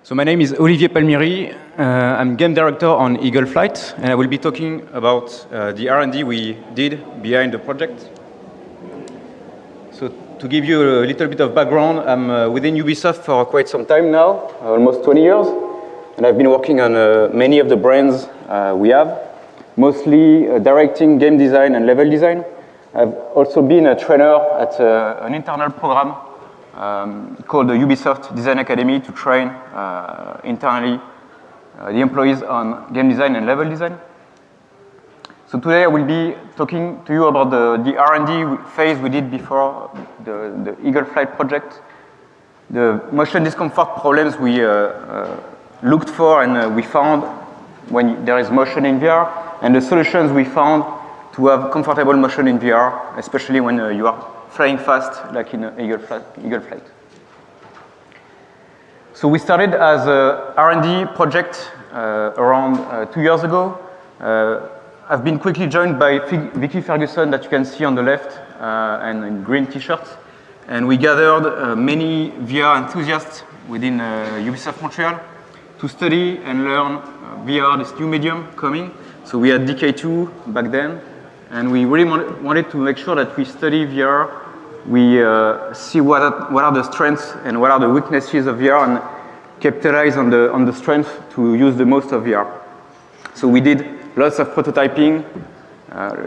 So my name is Olivier Palmieri. I'm game director on Eagle Flight, and I will be talking about the R&D we did behind the project. So to give you a little bit of background, I'm within Ubisoft for quite some time now, almost 20 years, and I've been working on many of the brands we have, mostly directing game design and level design. I've also been a trainer at an internal program called the Ubisoft Design Academy to train internally the employees on game design and level design. So today I will be talking to you about the R&D phase we did before the Eagle Flight project, the motion discomfort problems we looked for and we found when there is motion in VR, and the solutions we found to have comfortable motion in VR, especially when you are flying fast, like in Eagle Flight. So we started as a R&D project around 2 years ago. I've been quickly joined by Vicky Ferguson, that you can see on the left, and in green t-shirts. And we gathered many VR enthusiasts within Ubisoft Montreal to study and learn VR, this new medium coming. So we had DK2 back then, and we really wanted to make sure that we study VR, we see what are the strengths and what are the weaknesses of VR, and capitalize on the strength to use the most of VR. So we did lots of prototyping,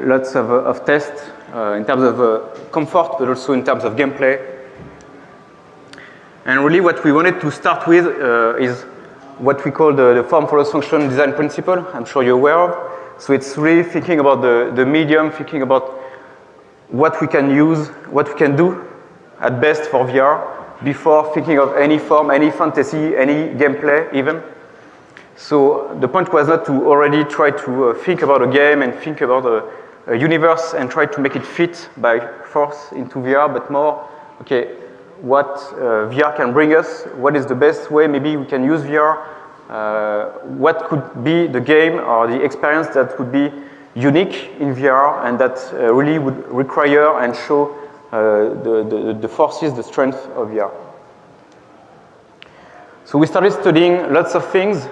lots of tests in terms of comfort, but also in terms of gameplay. And really what we wanted to start with is what we call the form follows function design principle. I'm sure you're aware of. So it's really thinking about the medium, thinking about what we can use, what we can do at best for VR before thinking of any form, any fantasy, any gameplay even. So the point was not to already try to think about a game and think about a universe and try to make it fit by force into VR, but more, okay, what VR can bring us, what is the best way maybe we can use VR, what could be the game or the experience that would be unique in VR and that really would require and show the forces, the strength of VR. So we started studying lots of things.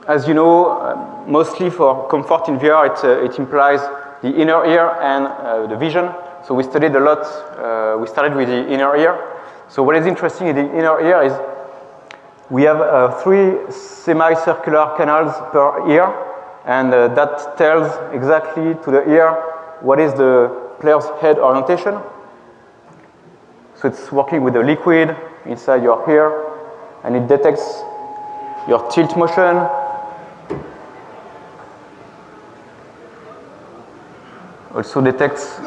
As you know, mostly for comfort in VR, it implies the inner ear and the vision. So we studied a lot. We started with the inner ear. So what is interesting in the inner ear is we have 3 semicircular canals per ear, and that tells exactly to the ear what is the player's head orientation. So it's working with the liquid inside your ear, and it detects your tilt motion, also detects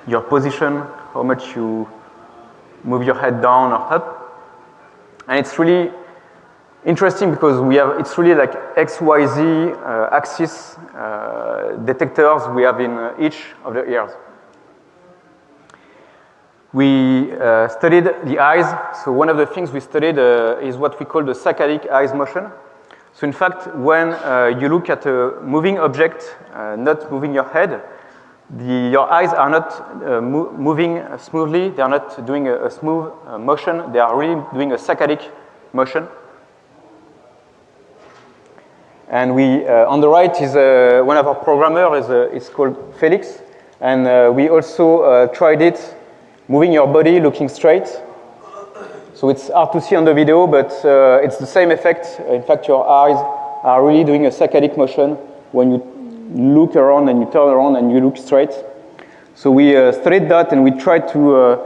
your position, how much you move your head down or up. And it's really interesting because it's really like XYZ axis detectors we have in each of the ears. We studied the eyes. So one of the things we studied is what we call the saccadic eyes motion. So in fact, when you look at a moving object, not moving your head, your eyes are not moving smoothly. They are not doing a smooth motion. They are really doing a saccadic motion. And we, on the right is one of our programmers, is called Felix. And we also tried it moving your body, looking straight. So it's hard to see on the video, but it's the same effect. In fact, your eyes are really doing a saccadic motion when you look around and you turn around and you look straight. So we studied that, and we tried to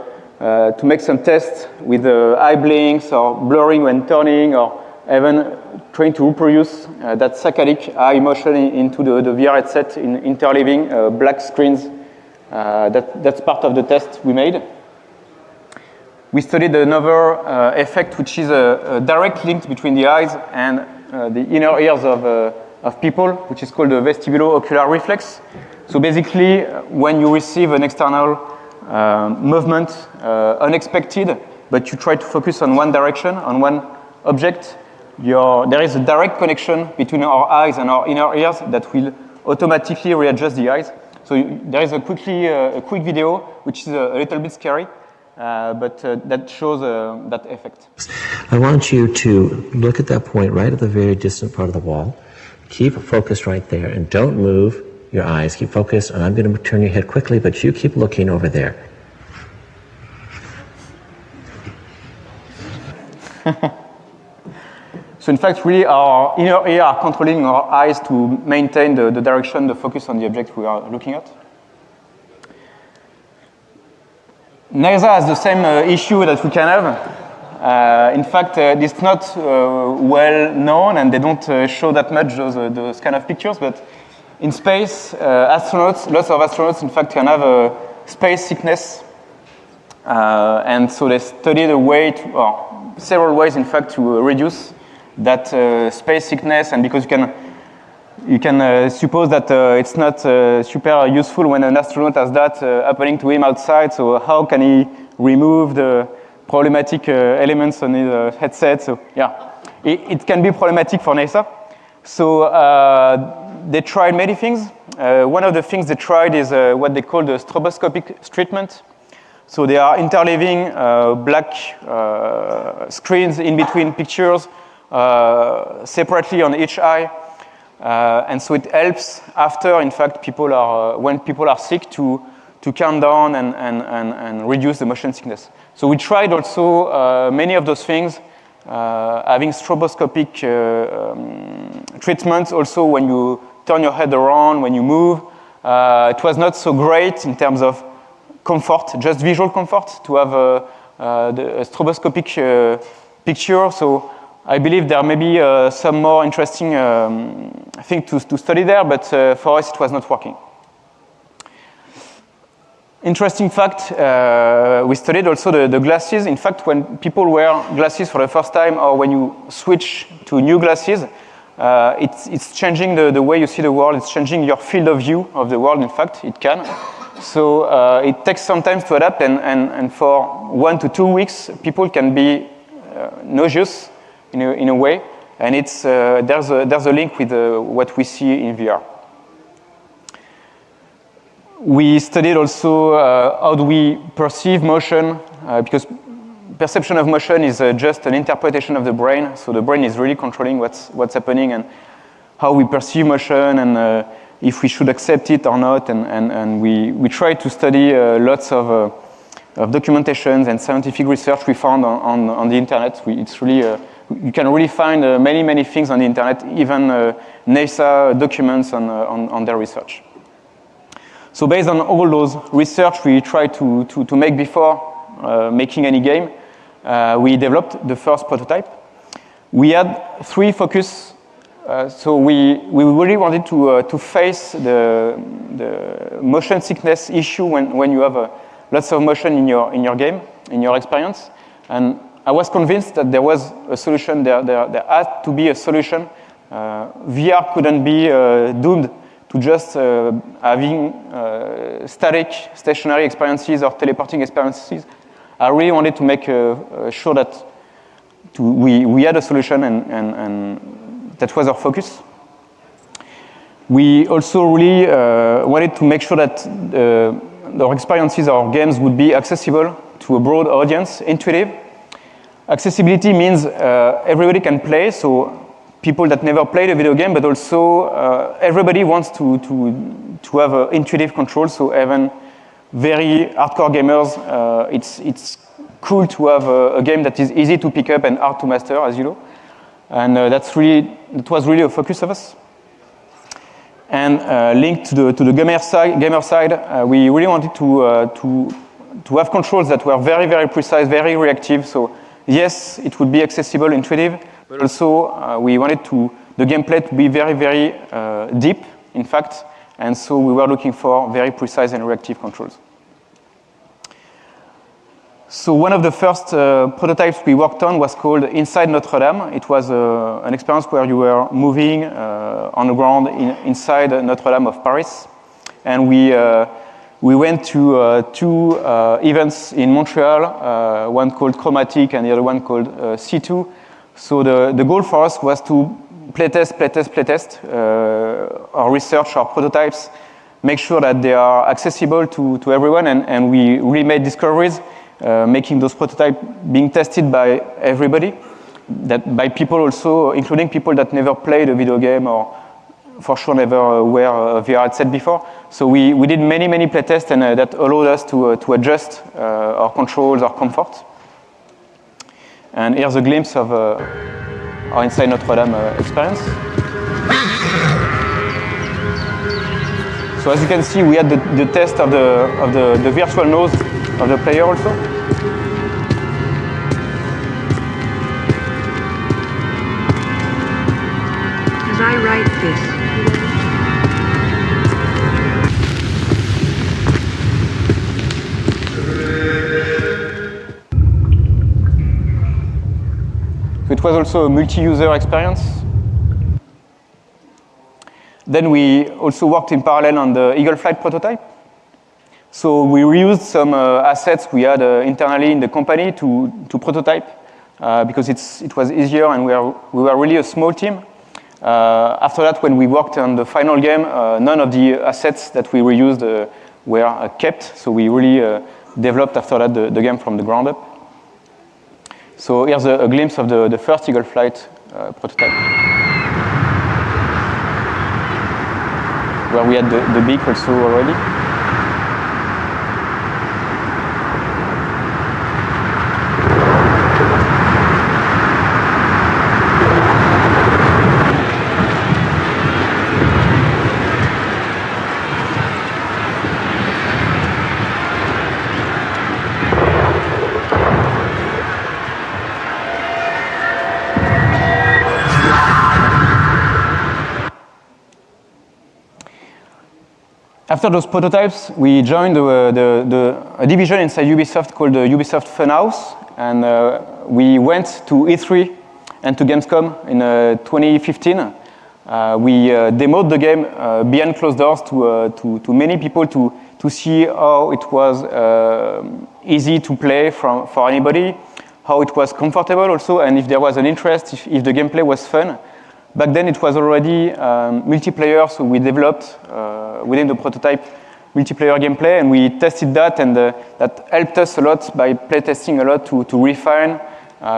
make some tests with eye blinks or blurring when turning, or even trying to reproduce that saccadic eye motion into the VR headset in interleaving black screens. That's part of the test we made. We studied another effect, which is a direct link between the eyes and the inner ears of people, which is called the vestibulo-ocular reflex. So basically, when you receive an external movement, unexpected, but you try to focus on one direction, on one object, there is a direct connection between our eyes and our inner ears that will automatically readjust the eyes. So there is a quick video, which is a little bit scary. but that shows that effect. I want you to look at that point right at the very distant part of the wall. Keep focused right there and don't move your eyes. Keep focused, and I'm going to turn your head quickly, but you keep looking over there. So in fact, really our inner ear are controlling our eyes to maintain the direction, the focus on the object we are looking at. NIRSA has the same issue that we can have. In fact, it's not well known, and they don't show that much those kind of pictures, but in space, astronauts, lots of astronauts, in fact, can have space sickness. And so they studied a way to, or several ways, in fact, to reduce that space sickness, and because you can suppose that it's not super useful when an astronaut has that happening to him outside, so how can he remove the problematic elements on his headset? So yeah, it can be problematic for NASA. So they tried many things. One of the things they tried is what they call the stroboscopic treatment. So they are interleaving black screens in between pictures separately on each eye. And so it helps after, in fact, when people are sick to calm down and reduce the motion sickness. So we tried also many of those things, having stroboscopic treatments also when you turn your head around, when you move. It was not so great in terms of comfort, just visual comfort, to have a stroboscopic picture. So I believe there may be some more interesting thing to study there, but for us it was not working. Interesting fact, we studied also the glasses. In fact, when people wear glasses for the first time, or when you switch to new glasses, it's changing the way you see the world. It's changing your field of view of the world. In fact, it can. So it takes some time to adapt, and for 1 to 2 weeks, people can be nauseous in a way, and there's a link with what we see in VR. We studied also how do we perceive motion, because perception of motion is just an interpretation of the brain. So the brain is really controlling what's happening and how we perceive motion, and if we should accept it or not. And we try to study lots of documentations and scientific research we found on the internet. It's really you can really find many things on the internet, even NASA documents on their research. So based on all those research we tried to make before making any game, we developed the first prototype. We had 3 focus. So we really wanted to face the motion sickness issue when you have lots of motion in your game, in your experience. And I was convinced that there was a solution. There had to be a solution. VR couldn't be doomed to just having static, stationary experiences or teleporting experiences. I really wanted to make sure that we had a solution, and that was our focus. We also really wanted to make sure that our experiences, our games would be accessible to a broad audience, intuitive. Accessibility means everybody can play, so people that never played a video game, but also everybody wants to have intuitive control. So even very hardcore gamers, it's cool to have a game that is easy to pick up and hard to master, as you know. And that was really a focus of us. And linked to the gamer side, we really wanted to have controls that were very precise, very reactive. So yes, it would be accessible, intuitive, but also we wanted the gameplay to be very deep, in fact, and so we were looking for very precise and reactive controls. So one of the first prototypes we worked on was called Inside Notre Dame. It was an experience where you were moving on the ground inside Notre Dame of Paris, and we went to 2 events in Montreal, one called Chromatic and the other one called C2. So the goal for us was to playtest our research, our prototypes, make sure that they are accessible to everyone, and we really made discoveries. making those prototypes being tested by everybody, that by people also, including people that never played a video game or for sure never wear a VR headset before. So we did many playtests, and that allowed us to adjust our controls, our comfort. And here's a glimpse of our Inside Notre Dame experience. So as you can see, we had the test of the virtual nose of the player also. As I write this, so it was also a multi-user experience. Then we also worked in parallel on the Eagle Flight prototype. So we reused some assets we had internally in the company to prototype because it was easier, and we were really a small team. After that, when we worked on the final game, none of the assets that we reused were kept. So we really developed after that the game from the ground up. So here's a glimpse of the first Eagle Flight prototype, where we had the beak also already. After those prototypes, we joined a division inside Ubisoft called the Ubisoft Funhouse, and we went to E3 and to Gamescom in 2015. We demoed the game behind closed doors to many people to see how it was easy to play for anybody, how it was comfortable also, and if there was an interest, if the gameplay was fun. Back then it was already multiplayer, so we developed within the prototype multiplayer gameplay, and we tested that, and that helped us a lot by playtesting a lot to refine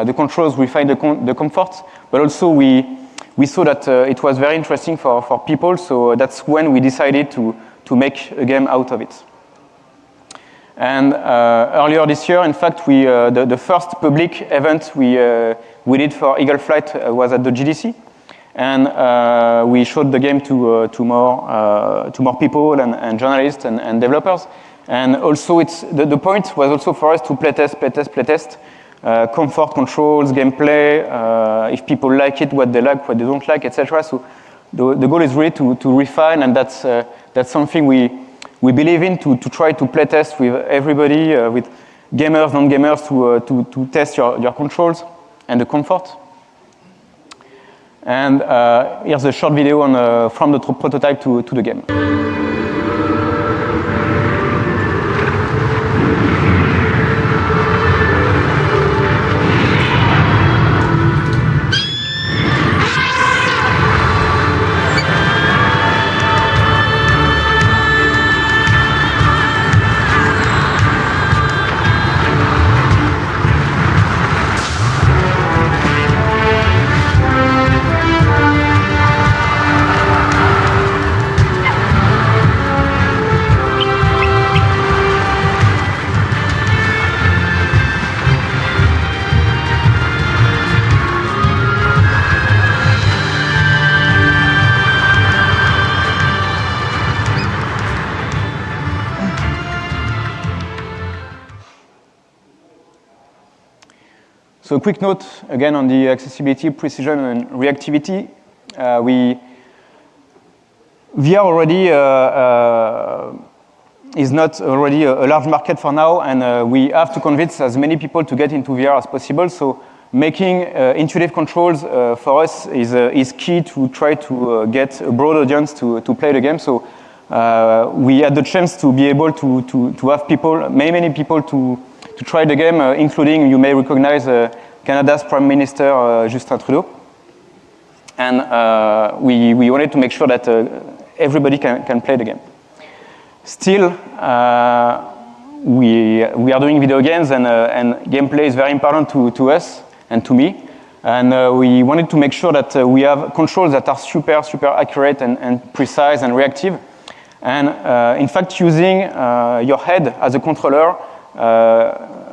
the controls, refine the comfort, but also we saw that it was very interesting for people, so that's when we decided to make a game out of it. And earlier this year, in fact, the first public event we did for Eagle Flight was at the GDC. And we showed the game to more people and journalists and developers. And also, the point was also for us to playtest, comfort, controls, gameplay, if people like it, what they like, what they don't like, etc. So the goal is really to refine, and that's something we believe in, to try to playtest with everybody, with gamers, non-gamers, to test your controls and the comfort. And here's a short video from the prototype to the game. So a quick note, again, on the accessibility, precision, and reactivity. VR already is not already a large market for now, and we have to convince as many people to get into VR as possible. So making intuitive controls for us is key to try to get a broad audience to play the game. So we had the chance to be able to have people, many people to try the game, including, you may recognize, Canada's Prime Minister, Justin Trudeau. And we wanted to make sure that everybody can play the game. Still, we are doing video games, and gameplay is very important to us and to me. And we wanted to make sure that we have controls that are super accurate and precise and reactive. And in fact, using your head as a controller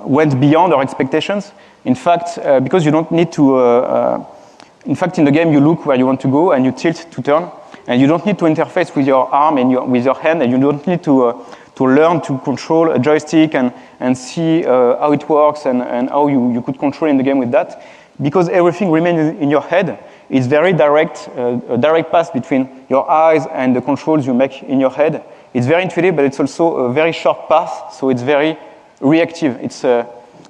went beyond our expectations. In fact, because you don't need to, in fact, in the game, you look where you want to go and you tilt to turn. And you don't need to interface with your arm and with your hand, and you don't need to learn to control a joystick and see how it works and how you could control in the game with that. Because everything remains in your head, it's very direct, a direct path between your eyes and the controls you make in your head. It's very intuitive, but it's also a very short path, so it's very reactive.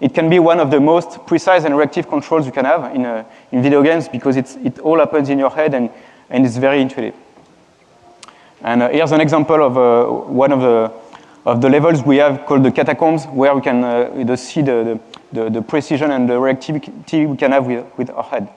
It can be one of the most precise and reactive controls you can have in video games, because it all happens in your head and it's very intuitive. And here's an example of one of the levels we have called the catacombs, where we can see the precision and the reactivity we can have with our head.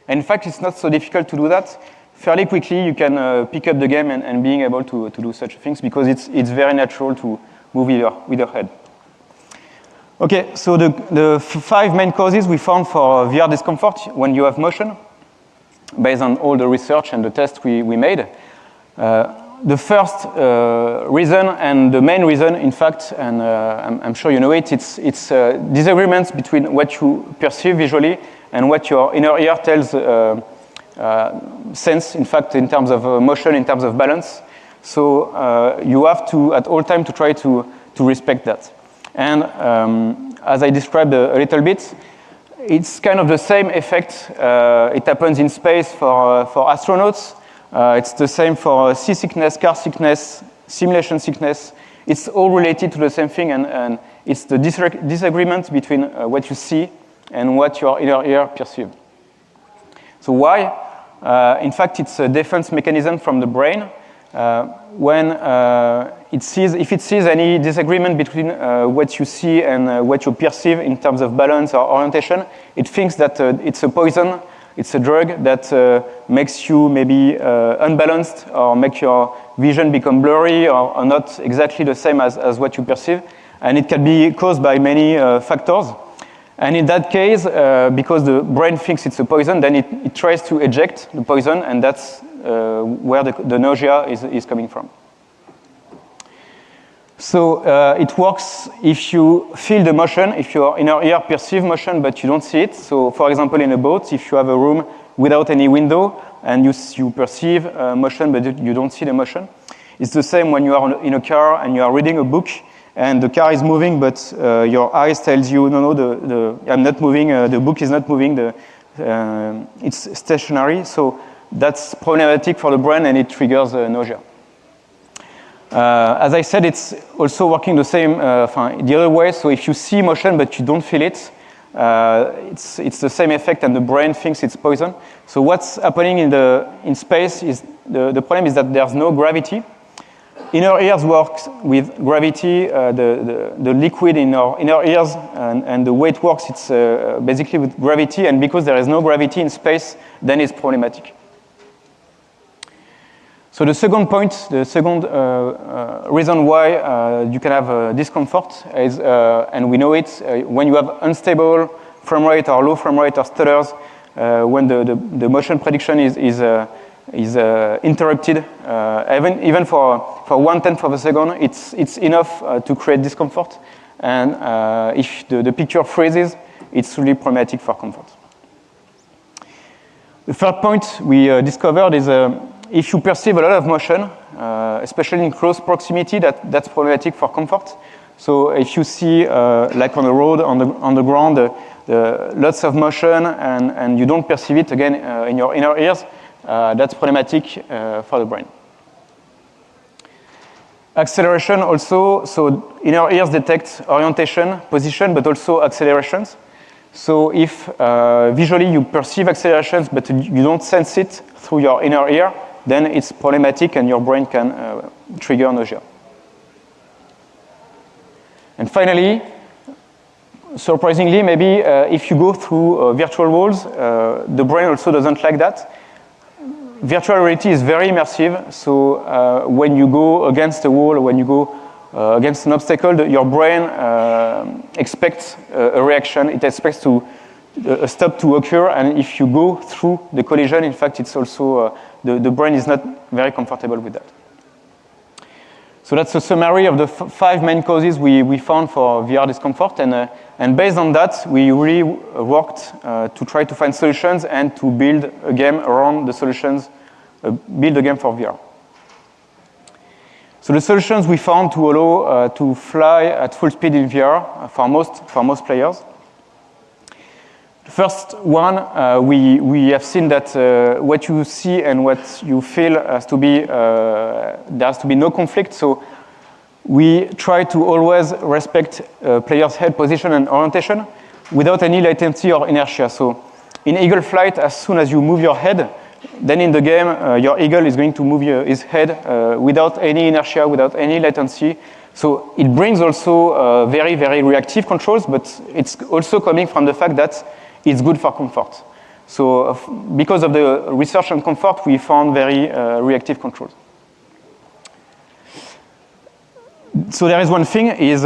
In fact, it's not so difficult to do that. Fairly quickly, you can pick up the game and being able to do such things, because it's very natural to move with your head. Okay, so the 5 main causes we found for VR discomfort when you have motion, based on all the research and the tests we made. The first reason, and the main reason, in fact, and I'm sure you know it, it's disagreements between what you perceive visually and what your inner ear tells sense, in fact, in terms of motion, in terms of balance. So you have to, at all time, to try to respect that. And as I described a little bit, it's kind of the same effect. It happens in space for astronauts. It's the same for seasickness, car sickness, simulation sickness. It's all related to the same thing, and it's the disagreement between what you see and what your inner ear perceives. So why? In fact, it's a defense mechanism from the brain. When if it sees any disagreement between what you see and what you perceive in terms of balance or orientation, it thinks that it's a poison, it's a drug that makes you maybe unbalanced, or make your vision become blurry, or not exactly the same as what you perceive. And it can be caused by many factors. And in that case, because the brain thinks it's a poison, then it tries to eject the poison, and that's where the nausea is coming from. So it works if you feel the motion, if your inner ear perceives motion but you don't see it. So for example, in a boat, if you have a room without any window and you perceive motion but you don't see the motion. It's the same when you are in a car and you are reading a book and the car is moving, but your eyes tells you, no, I'm not moving, the book is not moving, it's stationary. So that's problematic for the brain, and it triggers nausea. As I said, it's also working the same, the other way. So if you see motion but you don't feel it, it's the same effect, and the brain thinks it's poison. So what's happening in space is the problem is that there's no gravity. Inner ears works with gravity. The liquid in our inner ears and the way it works, it's basically with gravity. And because there is no gravity in space, then it's problematic. So the second point, the second reason why you can have discomfort is, and we know it, when you have unstable frame rate or low frame rate or stutters, when the motion prediction is interrupted, even for 1/10 of a second, it's enough to create discomfort. And if the picture freezes, it's really problematic for comfort. The third point we discovered is if you perceive a lot of motion, especially in close proximity, that's problematic for comfort. So if you see, like on the road, on the ground, lots of motion and you don't perceive it again in your inner ears, that's problematic for the brain. Acceleration also, so inner ears detect orientation, position, but also accelerations. So if visually you perceive accelerations but you don't sense it through your inner ear, then it's problematic and your brain can trigger nausea. And finally, surprisingly, maybe if you go through virtual walls, the brain also doesn't like that. Virtual reality is very immersive, so when you go against a wall, when you go against an obstacle, your brain expects a reaction. It expects a stop to occur, and if you go through the collision, in fact, it's also the brain is not very comfortable with that. So that's a summary of the 5 main causes we found for VR discomfort, and based on that, we really worked to try to find solutions and to build a game around the solutions, build a game for VR. So the solutions we found to allow to fly at full speed in VR for most players. The first one, we have seen that what you see and what you feel has to be, there has to be no conflict. So we try to always respect player's head position and orientation without any latency or inertia. So in eagle flight, as soon as you move your head, then in the game, your eagle is going to move his head without any inertia, without any latency. So it brings also very, very reactive controls, but it's also coming from the fact that it's good for comfort. So because of the research on comfort, we found very reactive controls. So there is one thing, is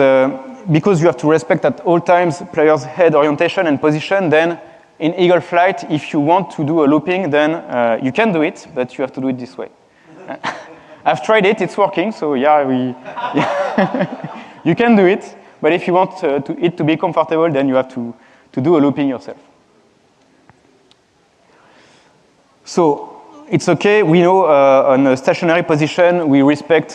because you have to respect at all times player's head orientation and position, then in eagle flight, if you want to do a looping, then you can do it, but you have to do it this way. I've tried it, it's working, so yeah, you can do it, but if you want it to be comfortable, then you have to do a looping yourself. So it's okay, we know on a stationary position, we respect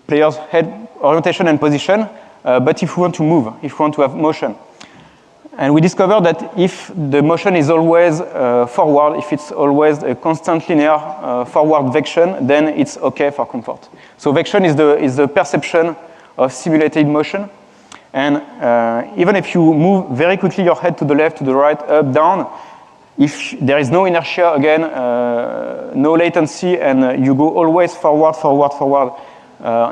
player's head orientation and position, but if we want to move, if we want to have motion, and we discovered that if the motion is always forward, if it's always a constant linear forward vection, then it's okay for comfort. So vection is the perception of simulated motion. And even if you move very quickly your head to the left, to the right, up, down, if there is no inertia, again, no latency, and you go always forward, forward, forward,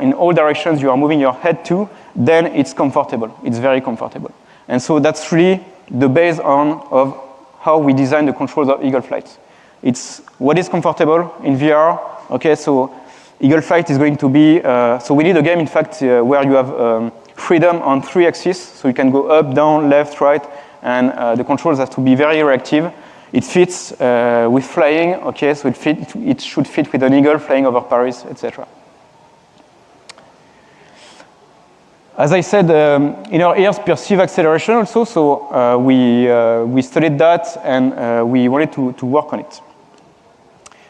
in all directions you are moving your head to, then it's comfortable. It's very comfortable. And so that's really the base of how we design the controls of eagle flight. It's what is comfortable in VR. Okay, so eagle flight is going to be, so we need a game, in fact, where you have freedom on 3 axes, so you can go up, down, left, right, and the controls have to be very reactive. It fits with flying, okay, so it should fit with an eagle flying over Paris, etc. As I said, inner ears perceive acceleration also, so we studied that and we wanted to work on it.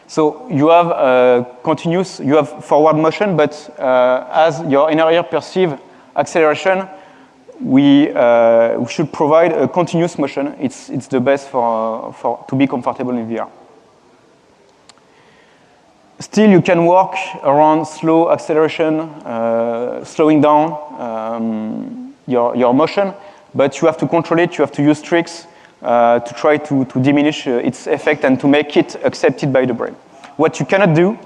So you have continuous, you have forward motion, but as your inner ear perceive acceleration, we should provide a continuous motion. It's the best to be comfortable in VR. Still, you can work around slow acceleration, slowing down your motion, but you have to control it. You have to use tricks to try to diminish its effect and to make it accepted by the brain. What you cannot do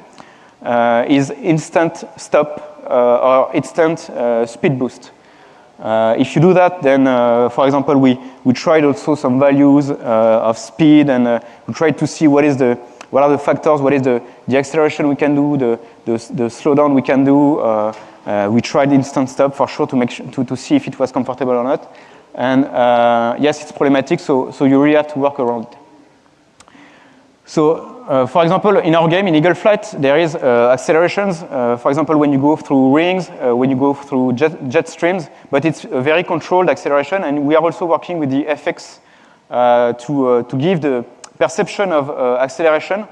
is instant stop or instant speed boost. If you do that, then, for example, we tried also some values of speed, and we tried to see what are the factors, what is the acceleration we can do, the slowdown we can do. We tried instant stop for sure to see if it was comfortable or not. And yes, it's problematic, so you really have to work around it. So, for example, in our game, in Eagle Flight, there is accelerations. For example, when you go through rings, when you go through jet streams, but it's a very controlled acceleration, and we are also working with the FX to give the perception of acceleration,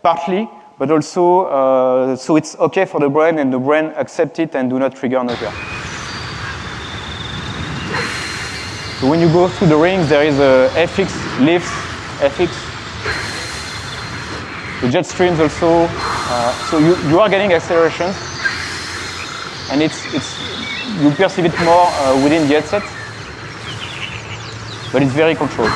partly, but also so it's okay for the brain, and the brain accept it and do not trigger nausea. So when you go through the rings, there is a FX, lifts, FX, the jet streams also, so you are getting accelerations, and you perceive it more within the headset. but it's very controlled.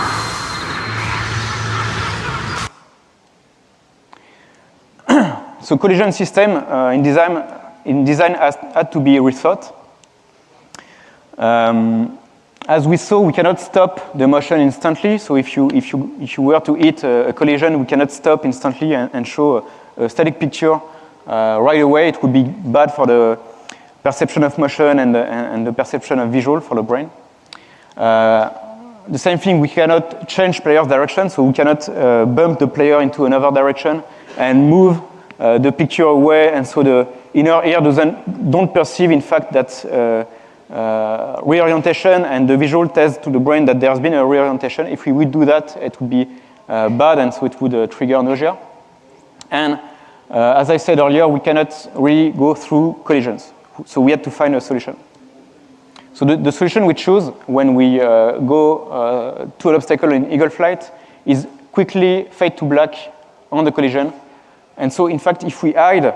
So collision system in design had to be rethought. As we saw, we cannot stop the motion instantly. So if you were to hit a collision, we cannot stop instantly and show a static picture right away. It would be bad for the perception of motion and the perception of visual for the brain. The same thing, we cannot change player's direction, so we cannot bump the player into another direction and move the picture away, and so the inner ear don't perceive, in fact, that reorientation, and the visual tells to the brain that there's been a reorientation. If we would do that, it would be bad, and so it would trigger nausea. And as I said earlier, we cannot really go through collisions, so we had to find a solution. So the solution we choose when we go to an obstacle in eagle flight is quickly fade to black on the collision. And so, in fact, if we hide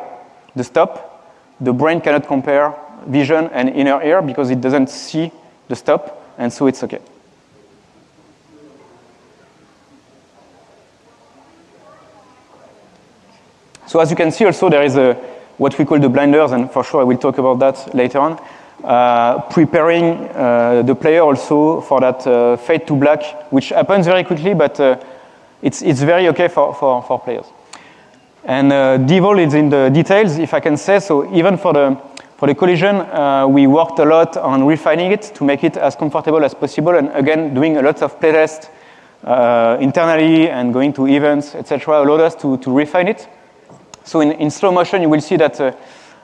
the stop, the brain cannot compare vision and inner ear because it doesn't see the stop, and so it's okay. So as you can see also, there is what we call the blinders, and for sure I will talk about that later on, preparing the player also for that fade to black, which happens very quickly, but it's very okay for players. And devil is in the details, if I can say. So even for the collision, we worked a lot on refining it to make it as comfortable as possible, and again, doing a lot of playtests internally and going to events, etc., allowed us to refine it. So in slow motion, you will see that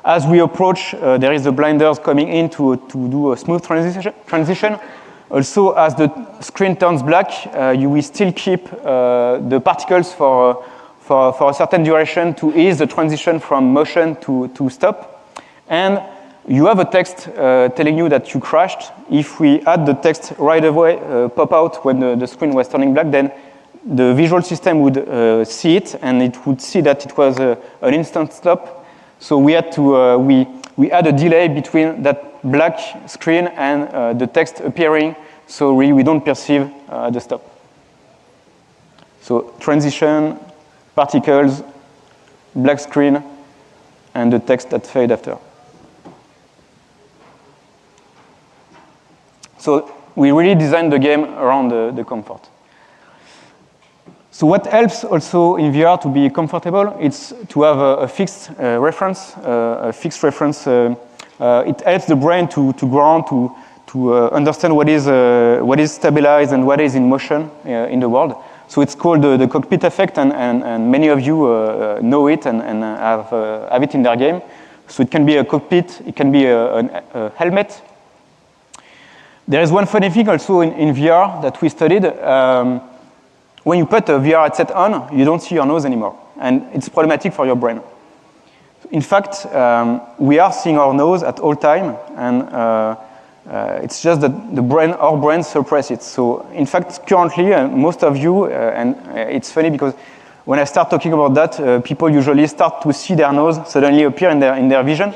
as we approach, there is the blinders coming in to do a smooth transition. Also, as the screen turns black, you will still keep the particles for a certain duration to ease the transition from motion to stop. And you have a text telling you that you crashed. If we add the text right away, pop out when the screen was turning black, then the visual system would see it, and it would see that it was an instant stop. So we had to we add a delay between that black screen and the text appearing, so we don't perceive the stop. So transition, particles, black screen, and the text that fade after. So we really designed the game around the comfort. So what helps also in VR to be comfortable, it's to have a fixed reference. It helps the brain to ground, to understand what is stabilized and what is in motion in the world. So it's called the cockpit effect, and many of you know it and have it in their game. So it can be a cockpit, it can be a helmet. There is one funny thing also in VR that we studied. When you put a VR headset on, you don't see your nose anymore, and it's problematic for your brain. In fact, we are seeing our nose at all time, and it's just that our brain suppress it. So, in fact, currently, most of you, and it's funny because when I start talking about that, people usually start to see their nose suddenly appear in their vision,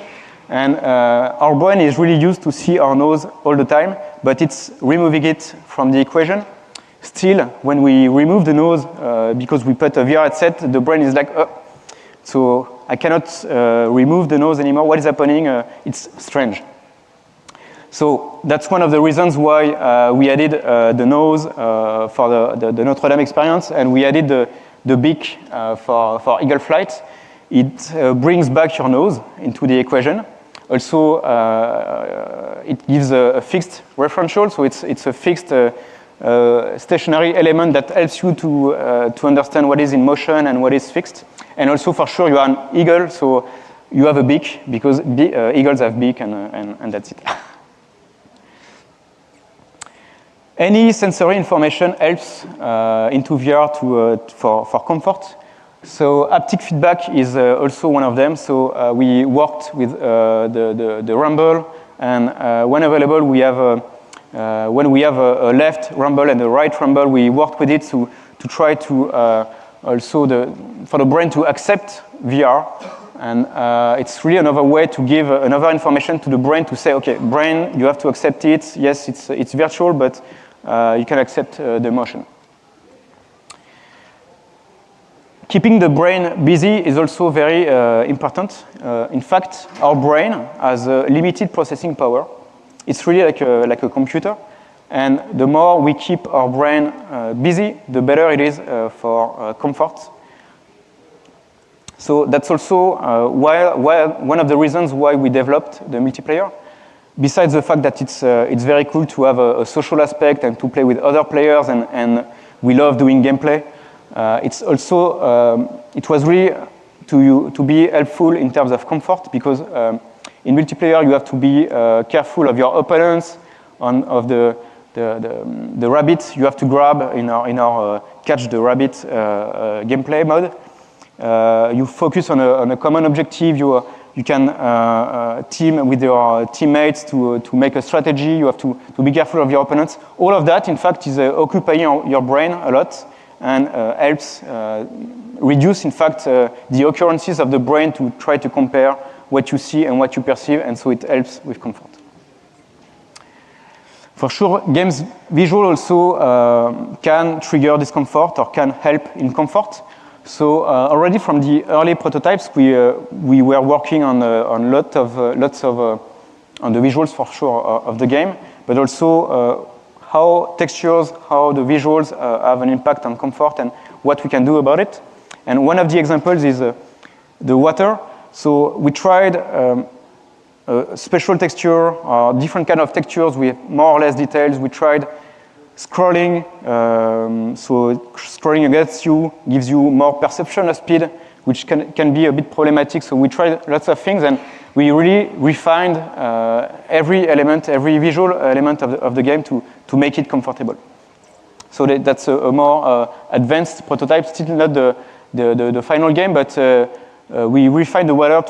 and our brain is really used to see our nose all the time, but it's removing it from the equation. Still, when we remove the nose, because we put a VR headset, the brain is like, oh, so I cannot remove the nose anymore. What is happening? It's strange. So that's one of the reasons why we added the nose for the Notre Dame experience, and we added the beak for Eagle Flight. It brings back your nose into the equation. Also, it gives a fixed referential, so it's a fixed stationary element that helps you to understand what is in motion and what is fixed. And also, for sure, you are an eagle, so you have a beak, because eagles have beak, and that's it. Any sensory information helps into VR for comfort. So haptic feedback is also one of them. So we worked with the rumble, and when available, we have when we have a left rumble and a right rumble, we worked with it to try to also for the brain to accept VR And it's really another way to give another information to the brain to say, okay, brain, you have to accept it. Yes, it's virtual, but you can accept the motion. Keeping the brain busy is also very important. In fact, our brain has a limited processing power. It's really like a computer. And the more we keep our brain busy, the better it is for comfort. So that's also one of the reasons why we developed the multiplayer. Besides the fact that it's very cool to have a social aspect and to play with other players, and we love doing gameplay, it's also, it was really to be helpful in terms of comfort, because in multiplayer you have to be careful of your opponents, of the rabbit you have to grab in our catch the rabbit gameplay mode. You focus on a common objective. You can team with your teammates to make a strategy. You have to be careful of your opponents. All of that, in fact, is occupying your brain a lot and helps reduce, in fact, the occurrences of the brain to try to compare what you see and what you perceive, and so it helps with comfort. For sure, games visual also can trigger discomfort or can help in comfort. So already from the early prototypes, we were working on lots of on the visuals for sure of the game, but also how textures, how the visuals have an impact on comfort and what we can do about it. And one of the examples is the water. So we tried a special texture or different kind of textures with more or less details. We tried scrolling, so scrolling against you gives you more perception of speed, which can be a bit problematic. So we tried lots of things, and we really refined every element, every visual element of the game to make it comfortable. So that's a more advanced prototype, still not the final game, but we refined the water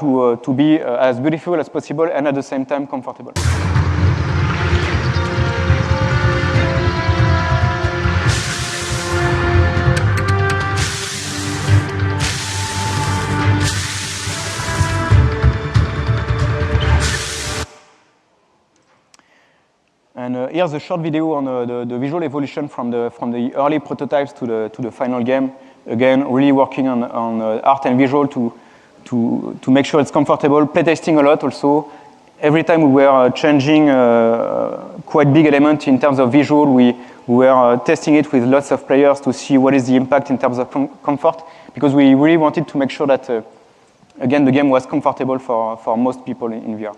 to be as beautiful as possible and at the same time comfortable. And here's a short video on the visual evolution from the early prototypes to the final game. Again, really working on art and visual to make sure it's comfortable. Playtesting a lot also. Every time we were changing quite big element in terms of visual, we were testing it with lots of players to see what is the impact in terms of comfort, because we really wanted to make sure that, again, the game was comfortable for most people in VR.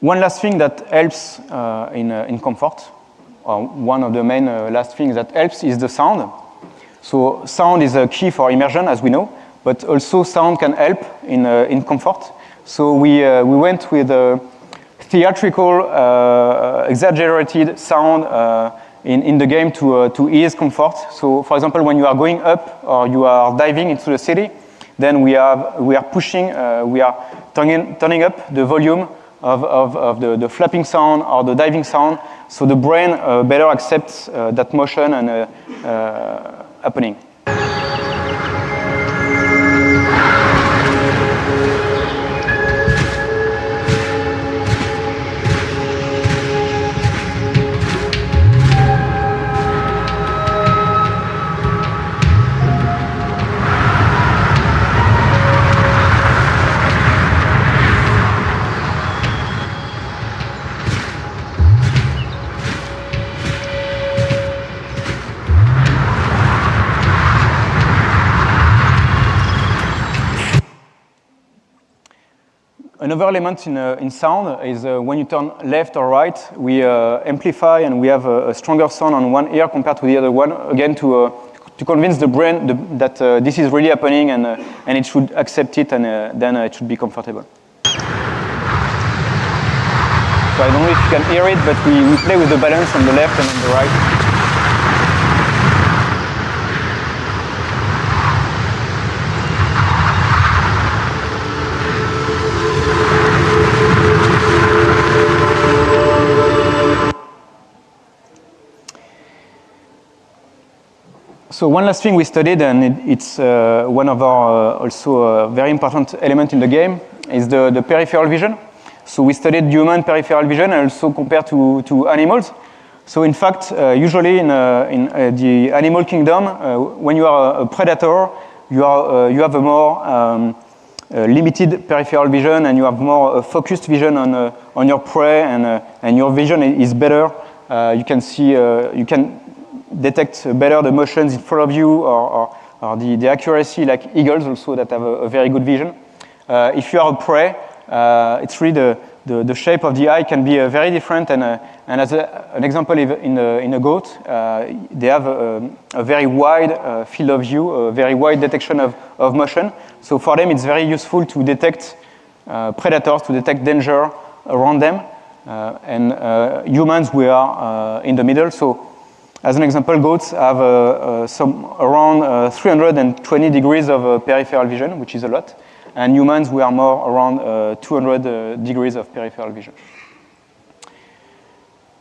One last thing that helps in comfort, or one of the main last things that helps, is the sound. So sound is a key for immersion, as we know, but also sound can help in comfort. So we went with a theatrical, exaggerated sound in the game to ease comfort. So, for example, when you are going up or you are diving into the city, then we are pushing, we are turning up the volume of the flapping sound or the diving sound, so the brain better accepts that motion and happening. Another element in sound is when you turn left or right, we amplify and we have a stronger sound on one ear compared to the other one, again to convince the brain that this is really happening and it should accept it, and then it should be comfortable. So I don't know if you can hear it, but we play with the balance on the left and on the right. So one last thing we studied, and it's one of our also very important element in the game, is the peripheral vision. So we studied human peripheral vision and also compared to animals. So in fact, usually in the animal kingdom, when you are a predator, you have a more limited peripheral vision, and you have more focused vision on your prey, and your vision is better. You can see, you can detect better the motions in front of you, or the accuracy, like eagles also that have a very good vision. If you are a prey, it's really the shape of the eye can be very different, and as an example, in a goat, they have a very wide field of view, a very wide detection of motion. So for them, it's very useful to detect predators, to detect danger around them. And humans, we are in the middle. So as an example, goats have some around 320 degrees of peripheral vision, which is a lot. And humans, we are more around 200 degrees of peripheral vision.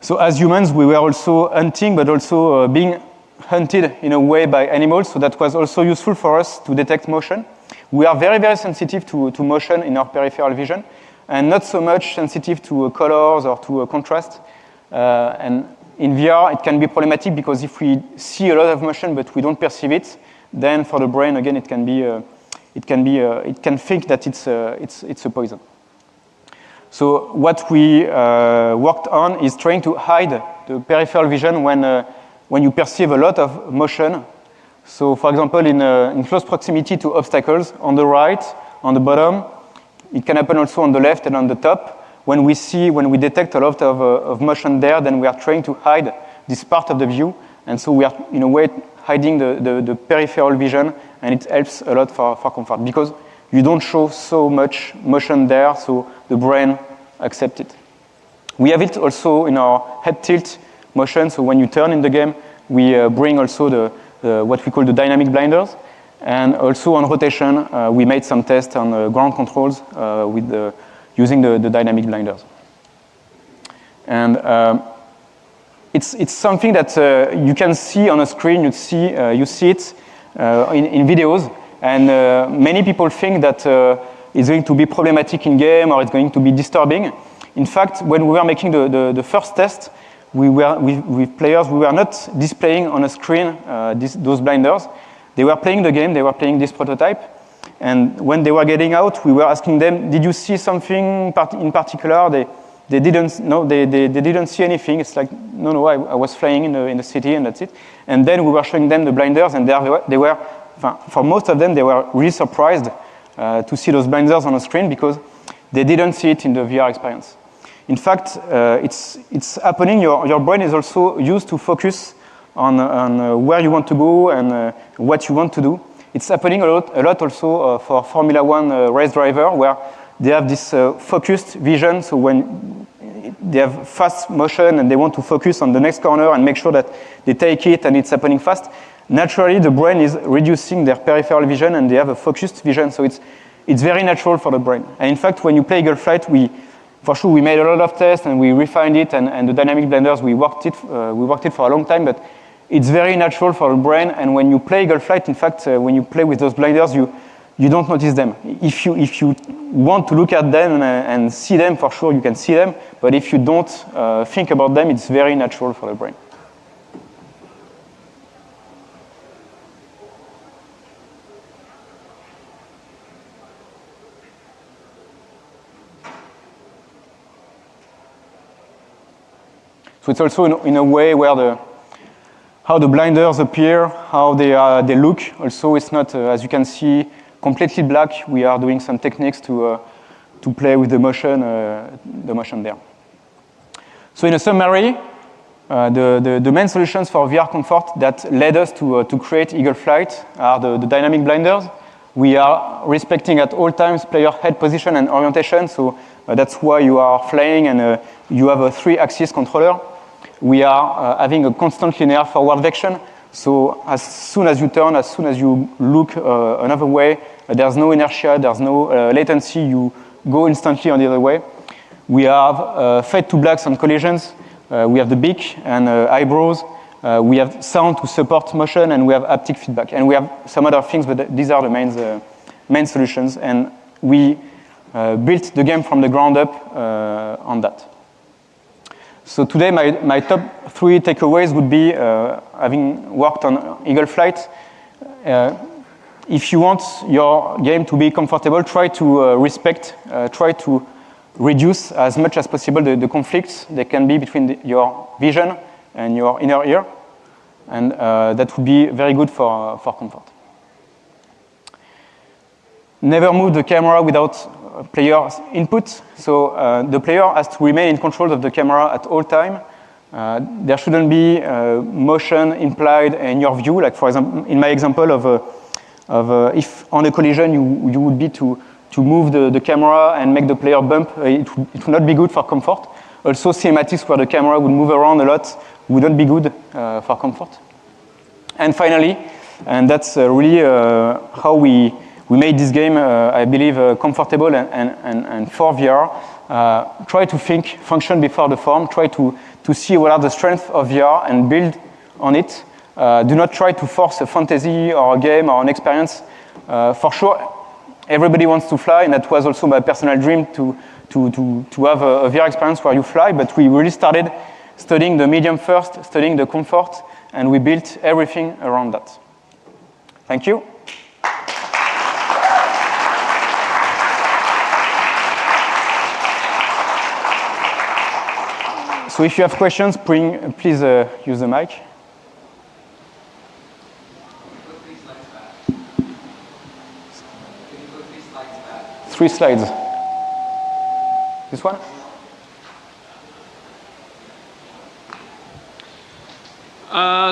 So as humans, we were also hunting, but also being hunted in a way by animals. So that was also useful for us to detect motion. We are very, very sensitive to motion in our peripheral vision, and not so much sensitive to colors or to contrast. And in VR, it can be problematic because if we see a lot of motion but we don't perceive it, then for the brain, again, it can think that it's a poison. So what we worked on is trying to hide the peripheral vision when you perceive a lot of motion. So for example, in close proximity to obstacles, on the right, on the bottom, it can happen also on the left and on the top. When we detect a lot of motion there, then we are trying to hide this part of the view. And so we are, in a way, hiding the peripheral vision, and it helps a lot for comfort, because you don't show so much motion there, so the brain accepts it. We have it also in our head tilt motion, so when you turn in the game, we bring also what we call the dynamic blinders. And also on rotation, we made some tests on ground controls using the dynamic blinders. And it's something that you can see on a screen. You see it in videos, and many people think that it's going to be problematic in game or it's going to be disturbing. In fact, when we were making the first test, with players, we were not displaying on a screen those blinders. They were playing the game. They were playing this prototype. And when they were getting out, we were asking them, "Did you see something in particular?" They didn't. No, they didn't see anything. It's like, no, I was flying in the city, and that's it. And then we were showing them the blinders, and they were for most of them, they were really surprised to see those blinders on the screen, because they didn't see it in the VR experience. In fact, it's happening. Your brain is also used to focus on where you want to go and what you want to do. It's happening a lot also for Formula One race driver, where they have this focused vision. So when they have fast motion and they want to focus on the next corner and make sure that they take it and it's happening fast, naturally the brain is reducing their peripheral vision and they have a focused vision. So it's very natural for the brain. And in fact, when you play Eagle Flight, for sure we made a lot of tests and we refined it, and the dynamic blenders, we worked it for a long time, but it's very natural for the brain. And when you play Eagle Flight, in fact, when you play with those blinders, you don't notice them. If you want to look at them and see them, for sure you can see them. But if you don't think about them, it's very natural for the brain. So it's also in a way where how the blinders appear, how they look. Also, it's not, as you can see, completely black. We are doing some techniques to play with the motion there. So in a summary, the main solutions for VR comfort that led us to create Eagle Flight are the dynamic blinders. We are respecting at all times player head position and orientation, so that's why you are flying and you have a 3-axis controller. We are having a constant linear forward vection, so as soon as you turn, as soon as you look another way, there's no inertia, there's no latency, you go instantly on the other way. We have fade to blacks on collisions. We have the beak and eyebrows. We have sound to support motion, and we have haptic feedback. And we have some other things, but these are the main solutions. And we built the game from the ground up on that. So today, my top 3 takeaways would be, having worked on Eagle Flight, if you want your game to be comfortable, try to try to reduce as much as possible the conflicts that can be between your vision and your inner ear. And that would be very good for comfort. Never move the camera without player's input. So the player has to remain in control of the camera at all time. There shouldn't be motion implied in your view. Like, for example, in my example of if on a collision you would be to move the camera and make the player bump, it would not be good for comfort. Also, cinematics where the camera would move around a lot wouldn't be good for comfort. And finally, and that's really how we made this game, I believe, comfortable and for VR. Try to think function before the form. Try to see what are the strengths of VR and build on it. Do not try to force a fantasy or a game or an experience. For sure, everybody wants to fly, and that was also my personal dream to have a VR experience where you fly. But we really started studying the medium first, studying the comfort, and we built everything around that. Thank you. So if you have questions, please use the mic. 3 slides. This one?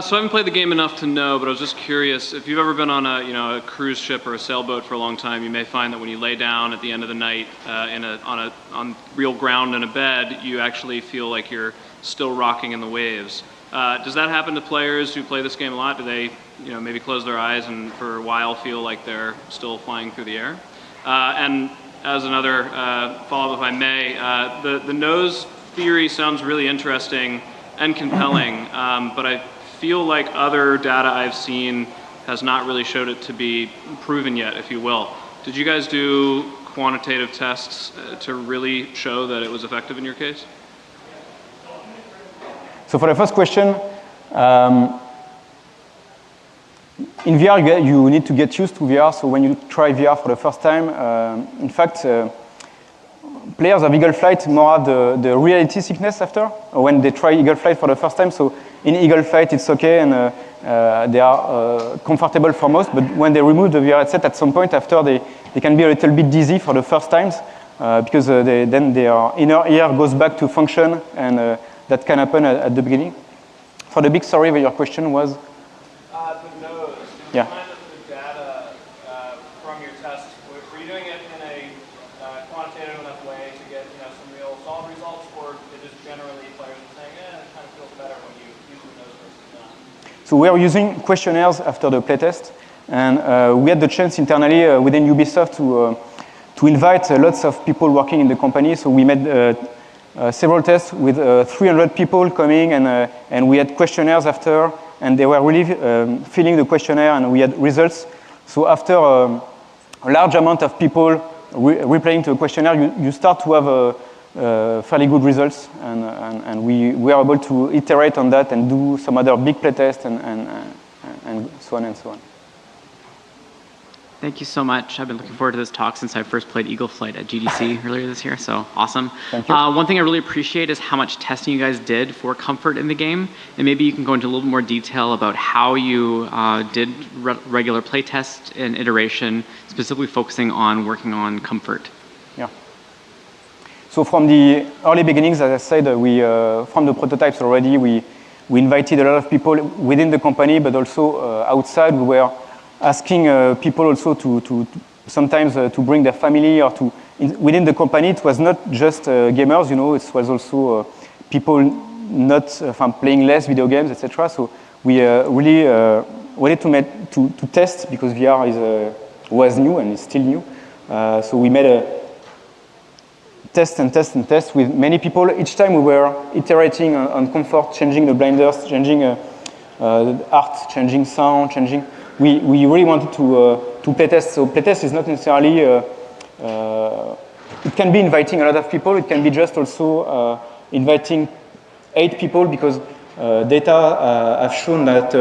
So I haven't played the game enough to know, but I was just curious, if you've ever been on a cruise ship or a sailboat for a long time, you may find that when you lay down at the end of the night on real ground in a bed, you actually feel like you're still rocking in the waves. Does that happen to players who play this game a lot? Do they maybe close their eyes and for a while feel like they're still flying through the air? And as another follow-up, if I may, the nose theory sounds really interesting and compelling, but I feel like other data I've seen has not really showed it to be proven yet, if you will. Did you guys do quantitative tests to really show that it was effective in your case? So for the first question, in VR, you need to get used to VR. So when you try VR for the first time, in fact, players of Eagle Flight more have the reality sickness after, when they try Eagle Flight for the first time. So in Eagle Flight, it's okay, and they are comfortable for most. But when they remove the VR headset, at some point after, they can be a little bit dizzy for the first times, because then their inner ear goes back to function, and that can happen at the beginning. For the big story, your question was? The nose. Yeah. The data from your tests, were you doing it in a quantitative enough way to get some real solid results, or it just generally players are saying, it kind of feels better when you use the nose versus not? So we are using questionnaires after the playtest, and we had the chance internally within Ubisoft to invite lots of people working in the company. So we made several tests with 300 people coming, and we had questionnaires after, and they were really filling the questionnaire, and we had results. So after a large amount of people replying to a questionnaire, you start to have fairly good results, and we were able to iterate on that and do some other big playtests and so on and so on. Thank you so much. I've been looking forward to this talk since I first played Eagle Flight at GDC earlier this year, so awesome. Thank you. One thing I really appreciate is how much testing you guys did for comfort in the game, and maybe you can go into a little more detail about how you did regular play tests and iteration, specifically focusing on working on comfort. Yeah. So from the early beginnings, as I said, from the prototypes already, we invited a lot of people within the company, but also outside. We were asking people also to sometimes to bring their family, or within the company. It was not just gamers, it was also people not playing less video games, etc. So we really wanted to test, because VR was new and is still new. So we made a test and test and test with many people. Each time we were iterating on comfort, changing the blinders, changing art changing, sound changing. We really wanted to playtest. So playtest is not necessarily, it can be inviting a lot of people. It can be just also inviting 8 people, because data have shown that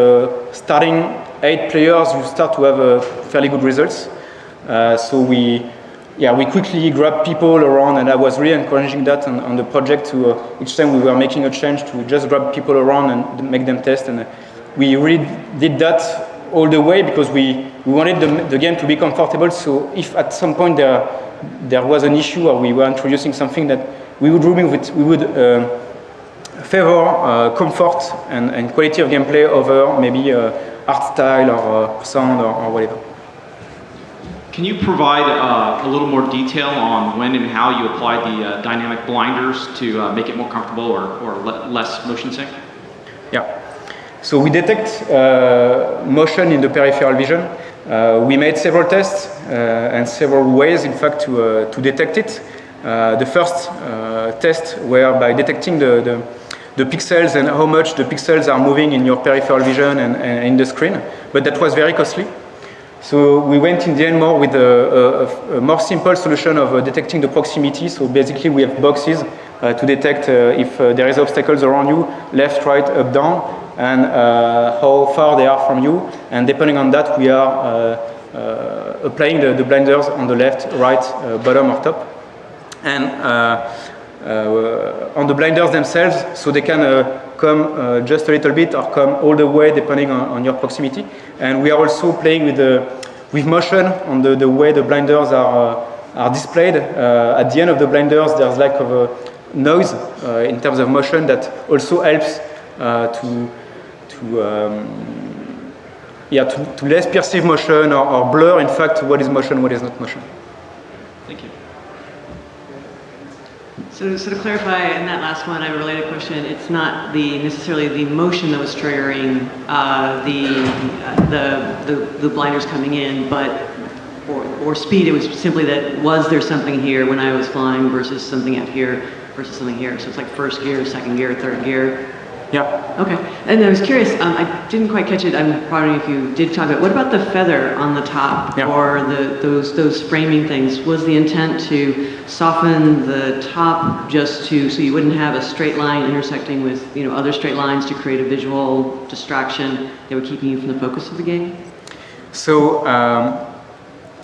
starting 8 players, you start to have fairly good results. So we quickly grabbed people around, and I was really encouraging that on the project to each time we were making a change to just grab people around and make them test. And we really did that all the way because we wanted the game to be comfortable. So if at some point there was an issue or we were introducing something, that we would remove it, we would favor comfort and quality of gameplay over maybe art style or sound or whatever. Can you provide a little more detail on when and how you applied the dynamic blinders to make it more comfortable or less motion sync? Yeah. So we detect motion in the peripheral vision. We made several tests and several ways, in fact, to detect it. The first test were by detecting the pixels and how much the pixels are moving in your peripheral vision and in the screen, but that was very costly. So we went in the end more with a more simple solution of detecting the proximity. So basically we have boxes to detect if there is obstacles around you, left, right, up, down, and how far they are from you. And depending on that, we are applying the blinders on the left, right, bottom, or top. And on the blinders themselves, so they can come just a little bit or come all the way depending on your proximity. And we are also playing with motion on the way the blinders are displayed. At the end of the blinders, there's like a noise in terms of motion that also helps to less perceive motion or blur, in fact, what is motion, what is not motion. Thank you. So to clarify, in that last one, I have a related question. It's not necessarily the motion that was triggering the blinders coming in, but or speed. It was simply that was there something here when I was flying versus something out here versus something here. So it's like first gear, second gear, third gear. Yeah. Okay. And I was curious. I didn't quite catch it. I'm pardon if you did talk about it. What about the feather on the top or those framing things? Was the intent to soften the top just so you wouldn't have a straight line intersecting with other straight lines to create a visual distraction that were keeping you from the focus of the game? So,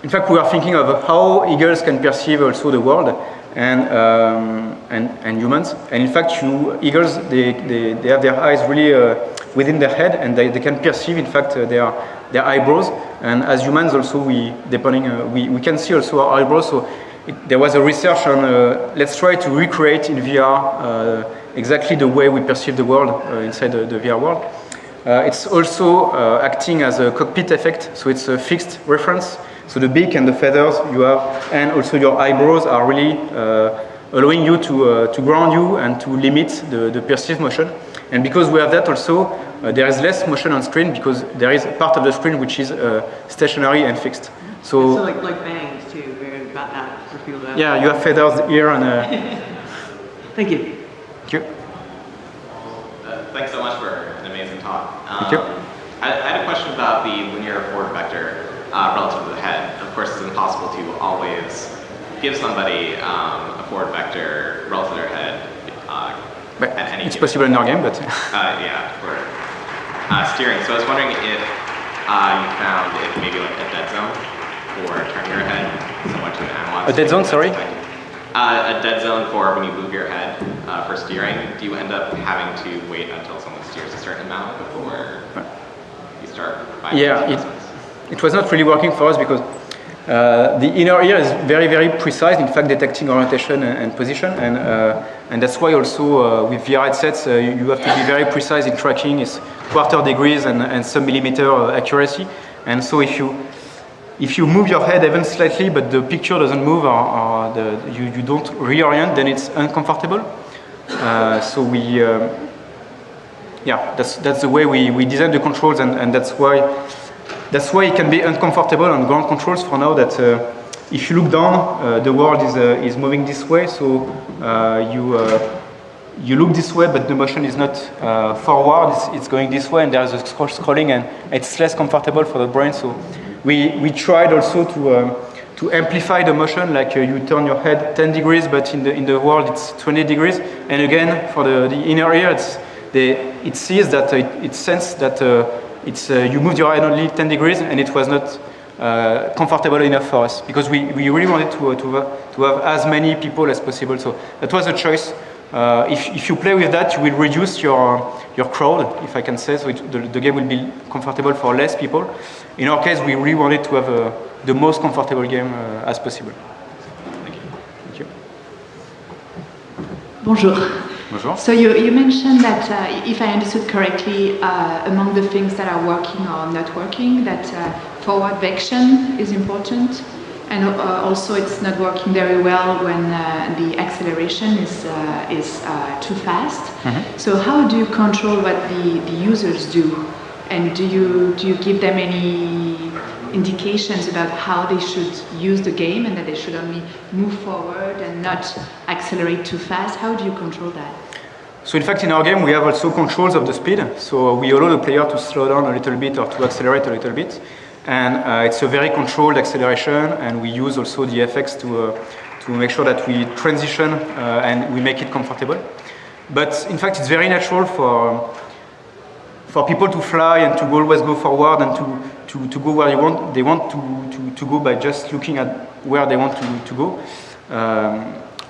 in fact, we are thinking of how eagles can perceive also the world and humans. And in fact, eagles, they have their eyes really within their head, and they can perceive, in fact, their eyebrows. And as humans also, we can see also our eyebrows. So there was a research on let's try to recreate in VR exactly the way we perceive the world inside the VR world. It's also acting as a cockpit effect, so it's a fixed reference. So the beak and the feathers you have, and also your eyebrows are really allowing you to ground you and to limit the perceived motion. And because we have that also, there is less motion on screen because there is a part of the screen which is stationary and fixed. So like bangs too, very about that for people to have. Yeah, you have feathers here and. Thank you. Thank you. Thanks so much for an amazing talk. Thank you. I had a question about the linear forward vector relative to the head. Of course, it's impossible to always give somebody a forward vector relative to their head at any It's possible in our game, but... yeah, for steering. So I was wondering if you found if maybe like a dead zone for turning your head, similar to an analog. A dead zone, sorry? A dead zone for when you move your head for steering. Do you end up having to wait until someone steers a certain amount before you start buying it was not really working for us because the inner ear is very, very precise, in fact, detecting orientation and position. And that's why also with VR headsets, you have to be very precise in tracking. It's quarter degrees and some millimeter accuracy. And so if you move your head even slightly, but the picture doesn't move or you don't reorient, then it's uncomfortable. So that's the way we design the controls, and that's why it can be uncomfortable on ground controls for now. That if you look down, the world is moving this way, so you look this way, but the motion is not forward, it's going this way, and there's a scrolling, and it's less comfortable for the brain. So we tried also to amplify the motion, like you turn your head 10 degrees, but in the world it's 20 degrees. And again, for the inner ear, it sees that it senses that you moved your head only 10 degrees, and it was not comfortable enough for us, because we really wanted to have as many people as possible. So that was a choice. If you play with that, you will reduce your crowd, if I can say, so the game will be comfortable for less people. In our case, we really wanted to have the most comfortable game as possible. Thank you. Thank you. Bonjour. Bonjour. So you mentioned that, if I understood correctly, among the things that are working or not working, that forward vection is important, and also it's not working very well when the acceleration is too fast. Mm-hmm. So how do you control what the users do, and do you give them any indications about how they should use the game, and that they should only move forward and not accelerate too fast? How do you control that? So in fact, in our game, we have also controls of the speed. So we allow the player to slow down a little bit or to accelerate a little bit. And it's a very controlled acceleration, and we use also the effects to make sure that we transition and we make it comfortable. But in fact, it's very natural for people to fly and to always go forward and to go where they want to go by just looking at where they want to go.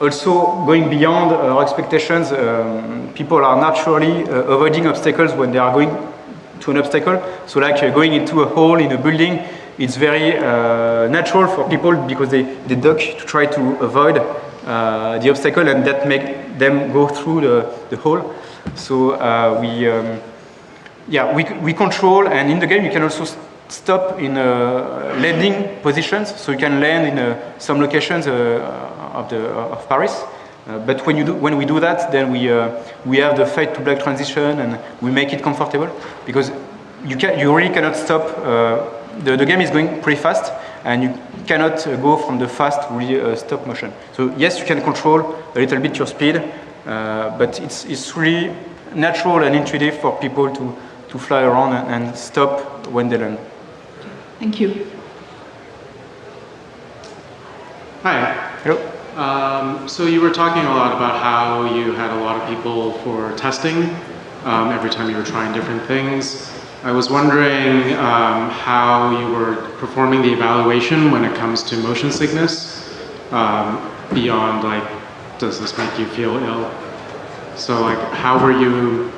Also, going beyond our expectations, people are naturally avoiding obstacles when they are going to an obstacle. So like going into a hole in a building, it's very natural for people, because they duck to try to avoid the obstacle, and that make them go through the hole. So we control, and in the game you can also stop in landing positions, so you can land in some locations of Paris. But when we do that, then we have the fade to black transition, and we make it comfortable, because you really cannot stop. The game is going pretty fast, and you cannot go from the fast to really stop motion. So yes, you can control a little bit your speed, but it's really natural and intuitive for people to fly around and stop when they land. Thank you. Hi. Hello. So you were talking a lot about how you had a lot of people for testing every time you were trying different things. I was wondering how you were performing the evaluation when it comes to motion sickness, beyond like, does this make you feel ill? So like, how were you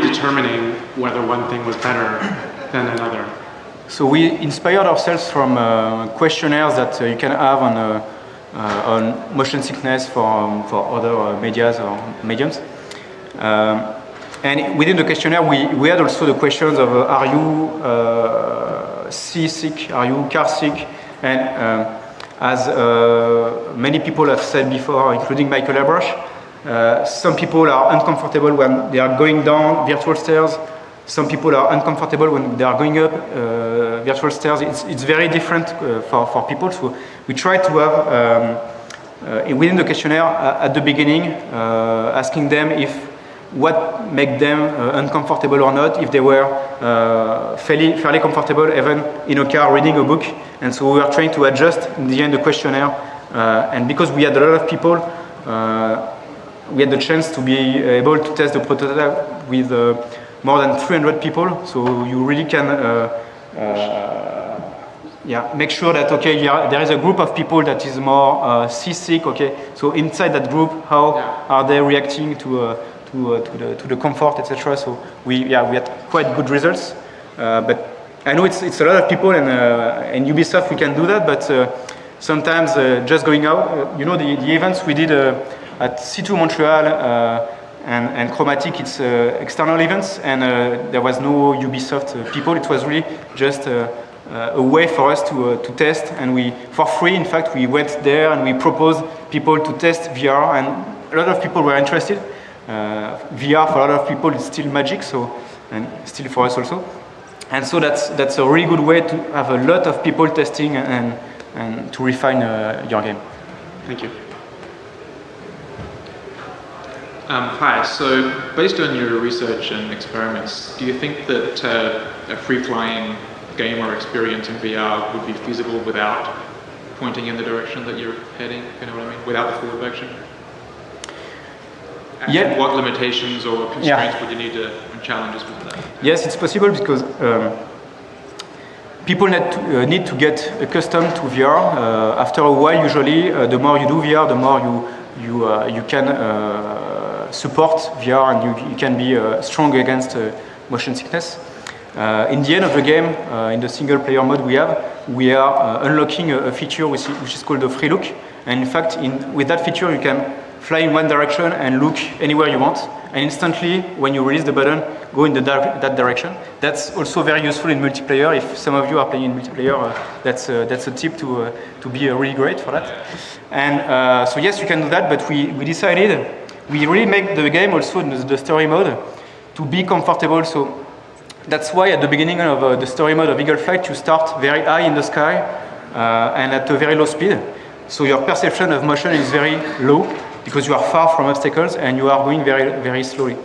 determining whether one thing was better than another? So we inspired ourselves from questionnaires that you can have on motion sickness for other medias or mediums. And within the questionnaire, we had also the questions of are you seasick, are you car sick? And as many people have said before, including Michael Abrash, some people are uncomfortable when they are going down virtual stairs. Some people are uncomfortable when they are going up virtual stairs. It's very different for people. So we try to have, within the questionnaire at the beginning, asking them if what make them uncomfortable or not, if they were fairly comfortable even in a car reading a book. And so we are trying to adjust in the end the questionnaire. And because we had a lot of people, we had the chance to be able to test the prototype with more than 300 people, so you really can make sure that, okay, there is a group of people that is more seasick, okay, so inside that group, how are they reacting to the comfort, etc. So we had quite good results, but I know it's a lot of people, and in Ubisoft we can do that, but sometimes just going out, the events we did at C2 Montreal, and Chromatic, it's external events, and there was no Ubisoft people. It was really just a way for us to test, and we, for free, in fact, we went there and we proposed people to test VR, and a lot of people were interested. VR for a lot of people is still magic, so, and still for us also. And so that's a really good way to have a lot of people testing and to refine your game. Thank you. Hi, so based on your research and experiments, do you think that a free-flying game or experience in VR would be feasible without pointing in the direction that you're heading, you know what I mean, without the forward vection? And Yeah. what limitations or constraints would you need to, and challenges with that? Yes, it's possible because people need to get accustomed to VR. After a while, usually, the more you do VR, the more you can support VR and you can be strong against motion sickness. In the end of the game, in the single player mode we are unlocking a feature which is called the free look. And in fact, with that feature, you can fly in one direction and look anywhere you want. And instantly, when you release the button, go in that direction. That's also very useful in multiplayer. If some of you are playing in multiplayer, that's a tip to be really great for that. And so yes, you can do that, but we decided, we really make the game also in the story mode to be comfortable. So that's why at the beginning of the story mode of Eagle Flight, you start very high in the sky and at a very low speed. So your perception of motion is very low because you are far from obstacles and you are going very, very slowly.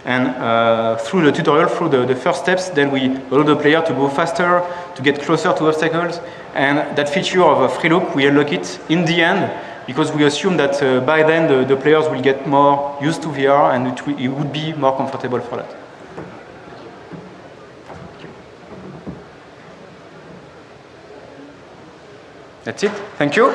And through the tutorial, through the first steps, then we allow the player to go faster, to get closer to obstacles. And that feature of a free look, we unlock it in the end because we assume that by then the players will get more used to VR and it would be more comfortable for that. That's it. Thank you.